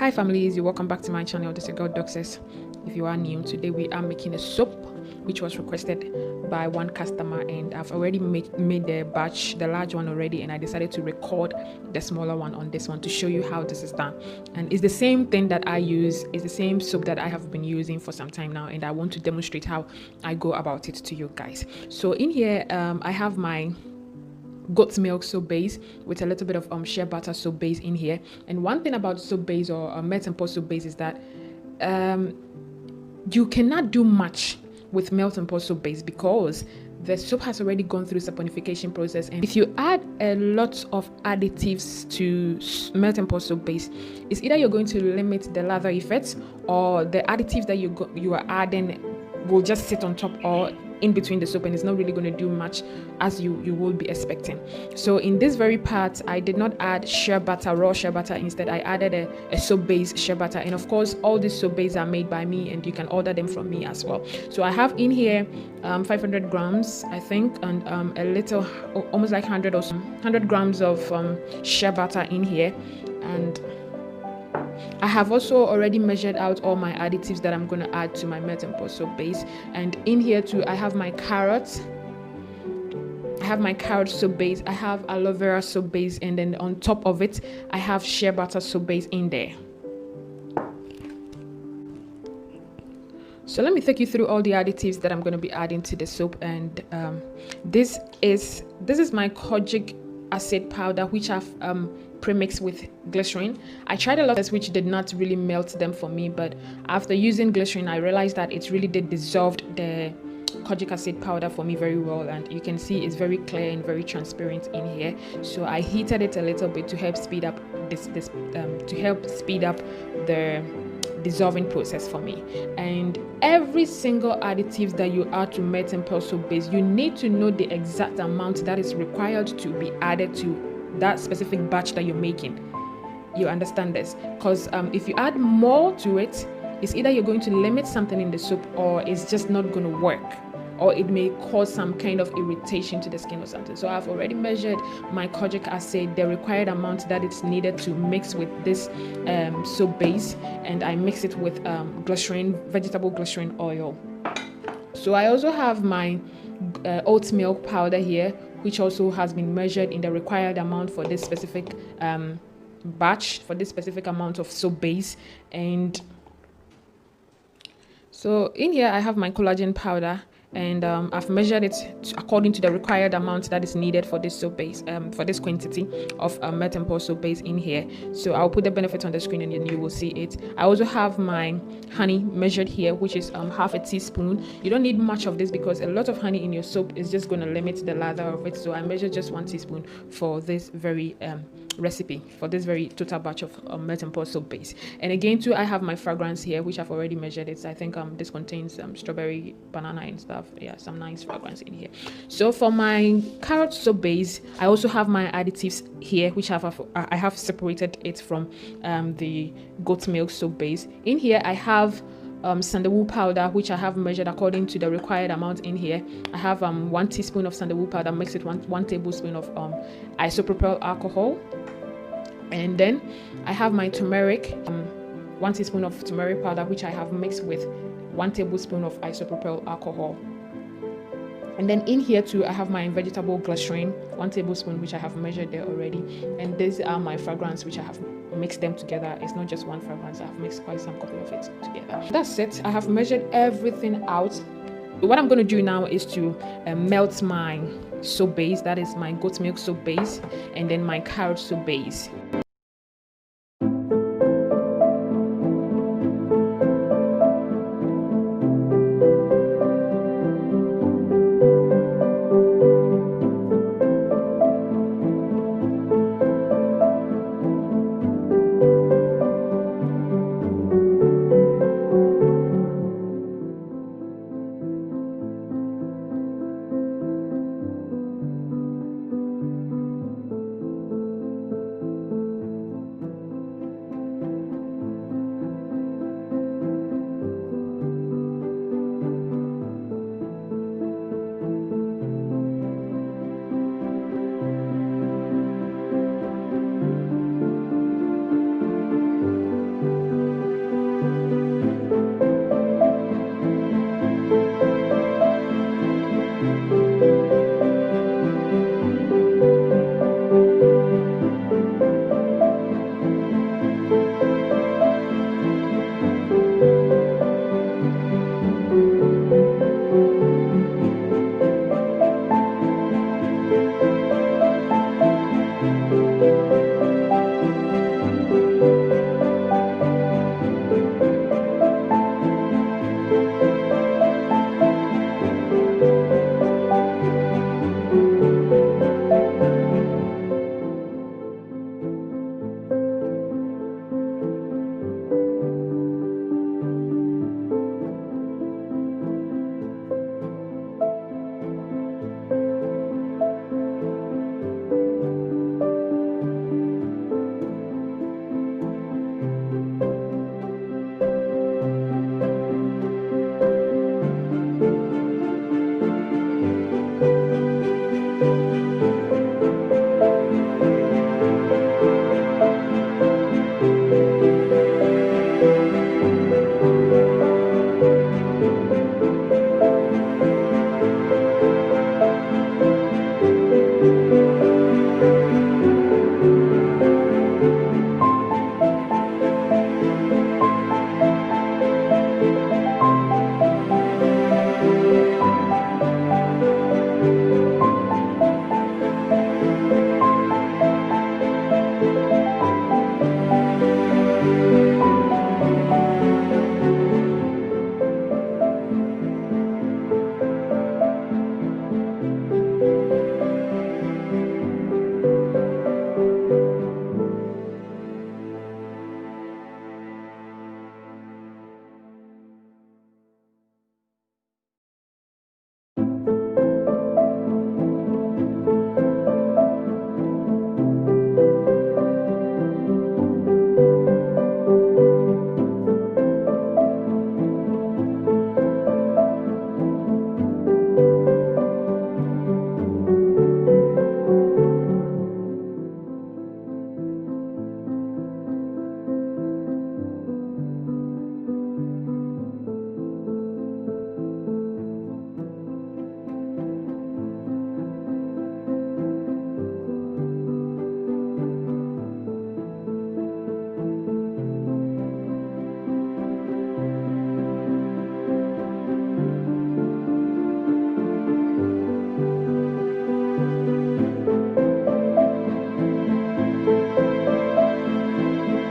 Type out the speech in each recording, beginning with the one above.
Hi families, you're welcome back to my channel. This is girl Doxes. If you are new, today we are making a soap which was requested by one customer, and I've already made the batch, the large one already, and I decided to record the smaller one on this one to show you how this is done. And it's the same thing that I use, it's the same soap that I have been using for some time now, and I want to demonstrate how I go about it to you guys. So in here I have my goat's milk soap base with a little bit of shea butter soap base in here. And one thing about soap base or melt and pour soap base is that you cannot do much with melt and pour soap base because the soap has already gone through saponification process, and if you add a lot of additives to melt and pour soap base, it's either you're going to limit the lather effects, or the additives that you are adding will just sit on top or in between the soap, and it's not really going to do much as you will be expecting. So in this very part, I did not add shea butter, raw shea butter. Instead, I added a soap base shea butter, and of course all these soap bases are made by me, and you can order them from me as well. So I have in here 500 grams I think, and a little, almost like 100 or so, 100 grams of shea butter in here. And I have also already measured out all my additives that I'm going to add to my melt and pour soap base. And in here too, I have my carrots. I have my carrot soap base. I have aloe vera soap base, and then on top of it, I have shea butter soap base in there. So let me take you through all the additives that I'm going to be adding to the soap. And this is my kojic acid powder, which I've pre-mixed with glycerin. I tried a lot of this which did not really melt them for me, but after using glycerin I realized that it really did dissolved the kojic acid powder for me very well, and you can see it's very clear and very transparent in here. So I heated it a little bit to help speed up the dissolving process for me. And every single additive that you add to melt and pour soap base, you need to know the exact amount that is required to be added to that specific batch that you're making. You understand this? Because if you add more to it, it's either you're going to limit something in the soap, or it's just not going to work, or it may cause some kind of irritation to the skin or something. So I've already measured my kojic acid, the required amount that it's needed to mix with this soap base, and I mix it with vegetable glycerin oil. So I also have my oat milk powder here, which also has been measured in the required amount for this specific batch, for this specific amount of soap base. And so in here I have my collagen powder, and I've measured it according to the required amount that is needed for this soap base, for this quantity of melt and pour soap base in here. So I'll put the benefit on the screen and then you will see it. I also have my honey measured here, which is half a teaspoon. You don't need much of this because a lot of honey in your soap is just going to limit the lather of it. So I measured just 1 teaspoon for this very recipe, for this very total batch of melt and pour soap base. And again too, I have my fragrance here, which I've already measured it. I think this contains strawberry, banana and stuff. Yeah, some nice fragrance in here. So for my carrot soap base, I also have my additives here, which I have separated it from the goat milk soap base. In here I have sandalwood powder, which I have measured according to the required amount in here. I have 1 teaspoon of sandalwood powder mixed with one tablespoon of isopropyl alcohol. And then I have my turmeric, 1 teaspoon of turmeric powder, which I have mixed with 1 tablespoon of isopropyl alcohol. And then in here too, I have my vegetable glycerin, 1 tablespoon, which I have measured there already. And these are my fragrance, which I have mixed them together. It's not just one fragrance, I have mixed quite some couple of it together. That's it. I have measured everything out. What I'm going to do now is to melt my soap base, that is my goat milk soap base, and then my carrot soap base.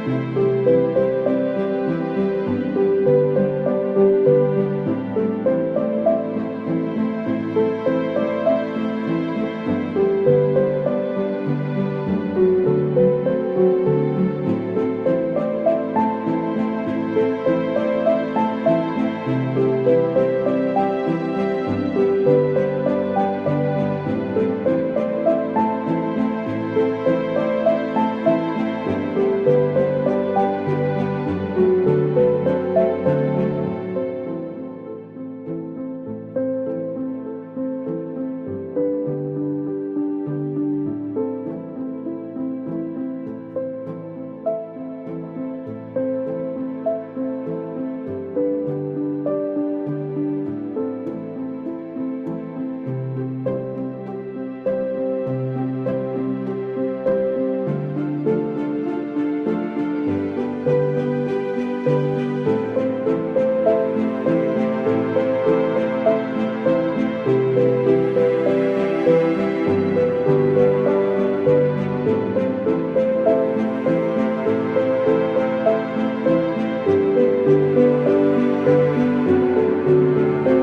you.